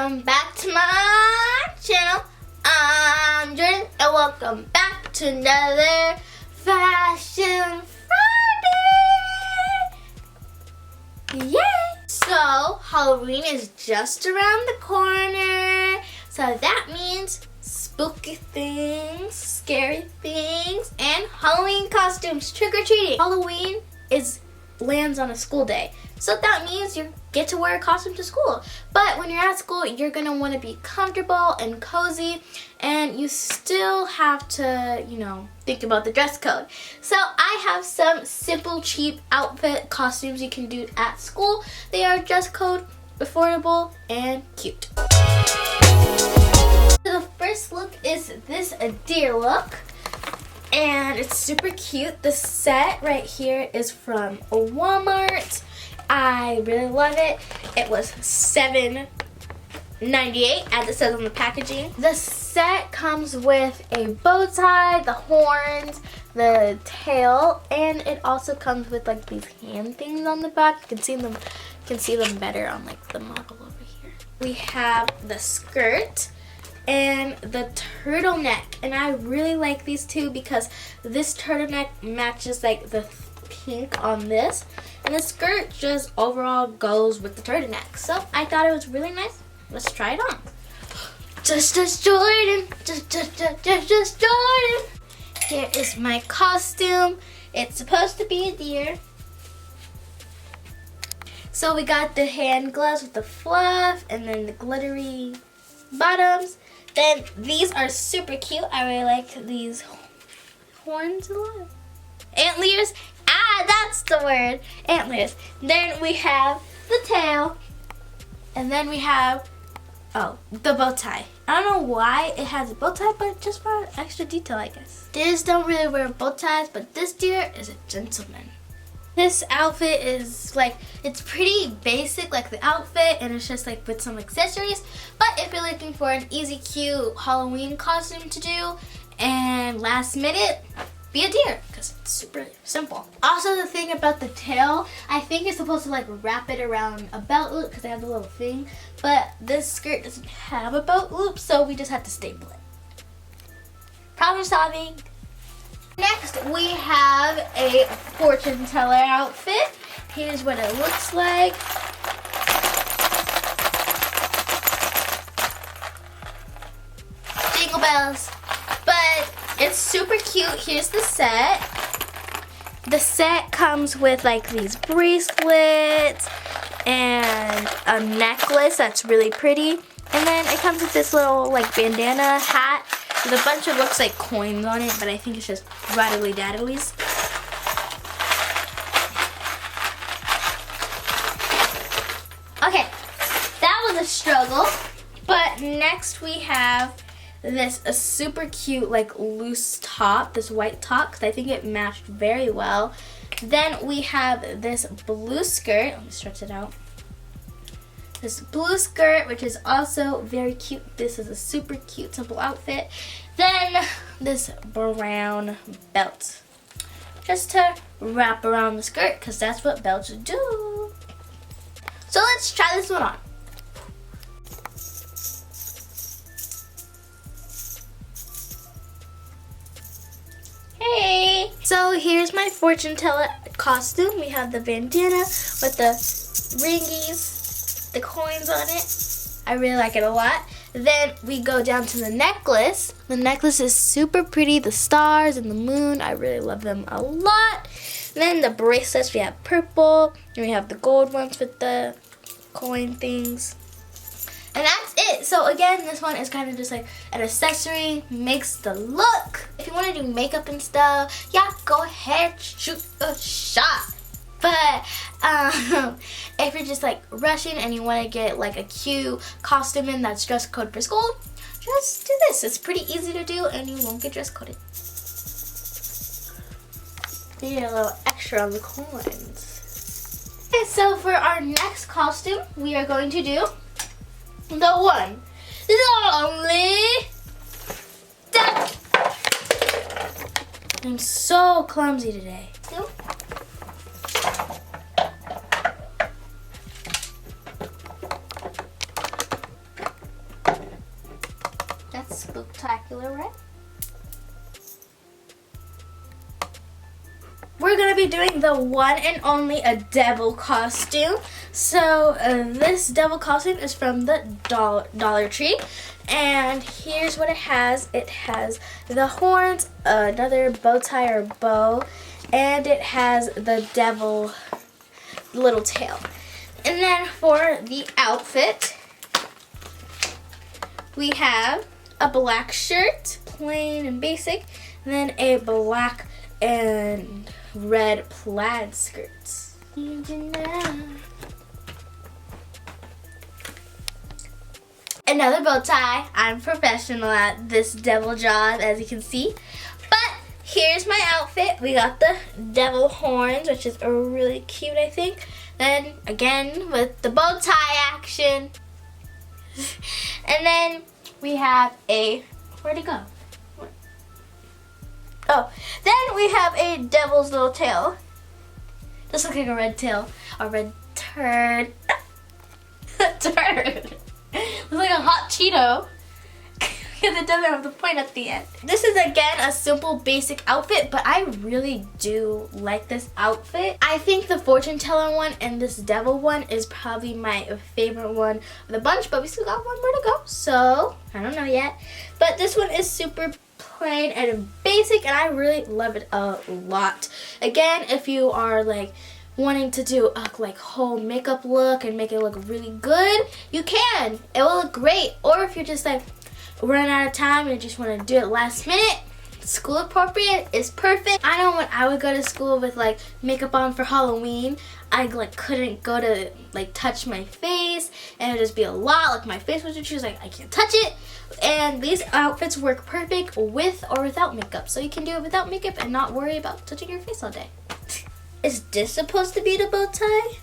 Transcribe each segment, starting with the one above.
welcome back to my channel. I'm Jordyn, and welcome back to another Fashion Friday. Yay! So, Halloween is just around the corner. So that means spooky things, scary things, and Halloween costumes, trick-or-treating. Halloween lands on a school day. So that means you get to wear a costume to school. But when you're at school, you're gonna wanna be comfortable and cozy, and you still have to, think about the dress code. So I have some simple, cheap outfit costumes you can do at school. They are dress code, affordable, and cute. So the first look is this deer look. And it's super cute. The set right here is from Walmart. I really love it. It was $7.98 as it says on the packaging. The set comes with a bow tie, the horns, the tail, and it also comes with like these hand things on the back. You can see them better on like the model over here. We have the skirt and the turtleneck, and I really like these two because this turtleneck matches like the pink on this, and the skirt just overall goes with the turtleneck. So I thought it was really nice. Let's try it on. Just Jordyn, just Jordyn. Here is my costume. It's supposed to be a deer. So we got the hand gloves with the fluff and then the glittery bottoms. Then these are super cute. I really like these horns a lot. Antlers. That's the word. Antlers. Then we have the tail. And then we have, the bow tie. I don't know why it has a bow tie, but just for extra detail, I guess. Deers don't really wear bow ties, but this deer is a gentleman. This outfit is it's pretty basic, like the outfit, and it's just like with some accessories. But if you're looking for an easy, cute Halloween costume to do and last minute, be a deer, because it's super simple. Also, the thing about the tail, I think it's supposed to like wrap it around a belt loop because they have the little thing. But this skirt doesn't have a belt loop, so we just have to staple it. Problem solving. Next, we have a fortune teller outfit. Here's what it looks like. Jingle bells. But it's super cute. Here's the set. The set comes with like these bracelets and a necklace that's really pretty. And then it comes with this little like bandana hat with a bunch of looks like coins on it, but I think it's just rattly daddlies. Okay, that was a struggle. But next we have this super cute like loose top, this white top, because I think it matched very well. Then we have this blue skirt. Let me stretch it out. This blue skirt, which is also very cute. This is a super cute, simple outfit. Then this brown belt, just to wrap around the skirt, because that's what belts do. So let's try this one on. Hey! So here's my fortune teller costume. We have the bandana with the ringies, the coins on it. I really like it a lot. Then we go down to the necklace. The necklace is super pretty. The stars and the moon, I really love them a lot. Then the bracelets, we have purple, and we have the gold ones with the coin things. And that's it. So again, this one is kind of just like an accessory, makes the look. If you want to do makeup and stuff, yeah, go ahead, shoot a shot. But if you're just like rushing and you want to get like a cute costume in that's dress code for school, just do this. It's pretty easy to do and you won't get dress coded. You get a little extra on the coins. Okay, so for our next costume, we are going to do the one, the only duck. I'm so clumsy today. spectacular, right? We're gonna be doing the one and only a devil costume. So this devil costume is from the Dollar Tree, and here's what it has. It has the horns, another bow tie or bow, and it has the devil little tail. And then for the outfit, we have a black shirt, plain and basic, and then a black and red plaid skirt. Another bow tie. I'm professional at this devil job, as you can see. But here's my outfit. We got the devil horns, which is really cute, I think. Then again with the bow tie action. And then we have a, where'd it go? Oh, then we have a devil's little tail. This looks like a red tail, a red turd. Turd. Looks like a hot Cheeto. Because it doesn't have the point at the end. This is again a simple basic outfit, but I really do like this outfit. I think the fortune teller one and this devil one is probably my favorite one of the bunch, but we still got one more to go, so I don't know yet. But this one is super plain and basic, and I really love it a lot. Again, if you are like wanting to do a like whole makeup look and make it look really good, you can. It will look great. Or if you're just like running out of time and just want to do it last minute, school appropriate is perfect. I know when I would go to school with like makeup on for Halloween, I like couldn't go to like touch my face, and it would just be a lot. Like my face was itchy, like I can't touch it. And these outfits work perfect with or without makeup, so you can do it without makeup and not worry about touching your face all day. Is this supposed to be the bow tie?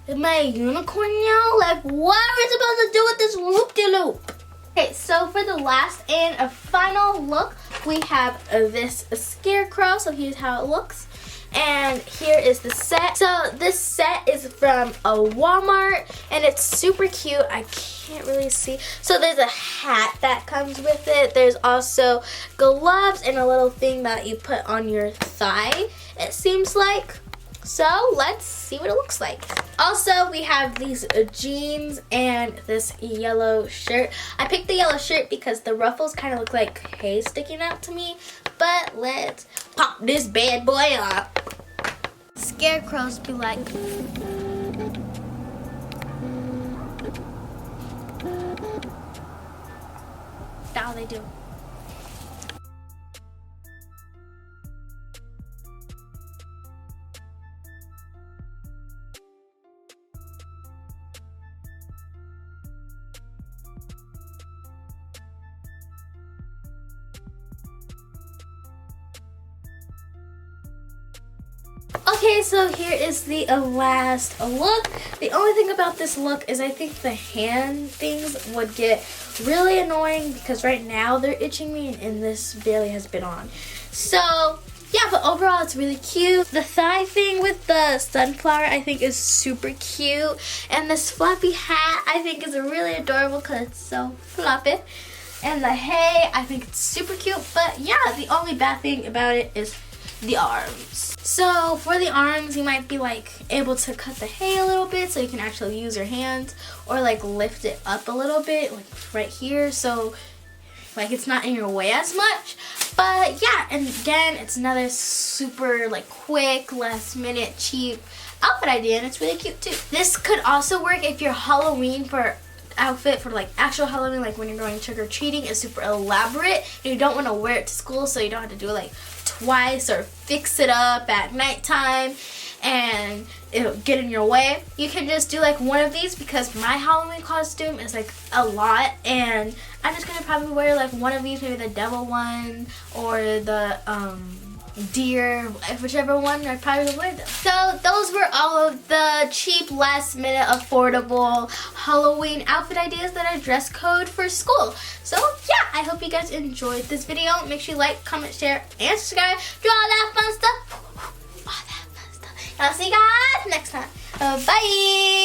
Am I a unicorn now? Like, what are we supposed to do with this loop-de-loop? Okay, so for the last and a final look, we have this scarecrow. So here's how it looks. And here is the set. So this set is from a Walmart, and it's super cute. I can't really see. So there's a hat that comes with it. There's also gloves and a little thing that you put on your thigh, it seems like. So let's see what it looks like. Also, we have these jeans and this yellow shirt. I picked the yellow shirt because the ruffles kind of look like hay sticking out to me. But let's pop this bad boy up. Scarecrows be like, that's how they do. Okay, so here is the last look. The only thing about this look is I think the hand things would get really annoying because right now they're itching me and this barely has been on. So yeah, but overall it's really cute. The thigh thing with the sunflower I think is super cute. And this fluffy hat I think is really adorable because it's so fluffy. And the hay, I think it's super cute. But yeah, the only bad thing about it is the arms. So for the arms, you might be like able to cut the hay a little bit so you can actually use your hands, or like lift it up a little bit, like right here, so like it's not in your way as much. But yeah, and again, it's another super like quick, last minute, cheap outfit idea, and it's really cute too. This could also work if your Halloween outfit for like actual Halloween, like when you're going trick-or-treating, is super elaborate and you don't want to wear it to school, so you don't have to do it like twice or fix it up at nighttime and it'll get in your way. You can just do like one of these, because my Halloween costume is like a lot, and I'm just gonna probably wear like one of these, maybe the devil one or the deer, whichever one. I probably will wear them. So those were all of the cheap, last minute, affordable Halloween outfit ideas that are dress code for school. So yeah, I hope you guys enjoyed this video. Make sure you like, comment, share, and subscribe. Do all that fun stuff. All that fun stuff. I'll see you guys next time. Bye.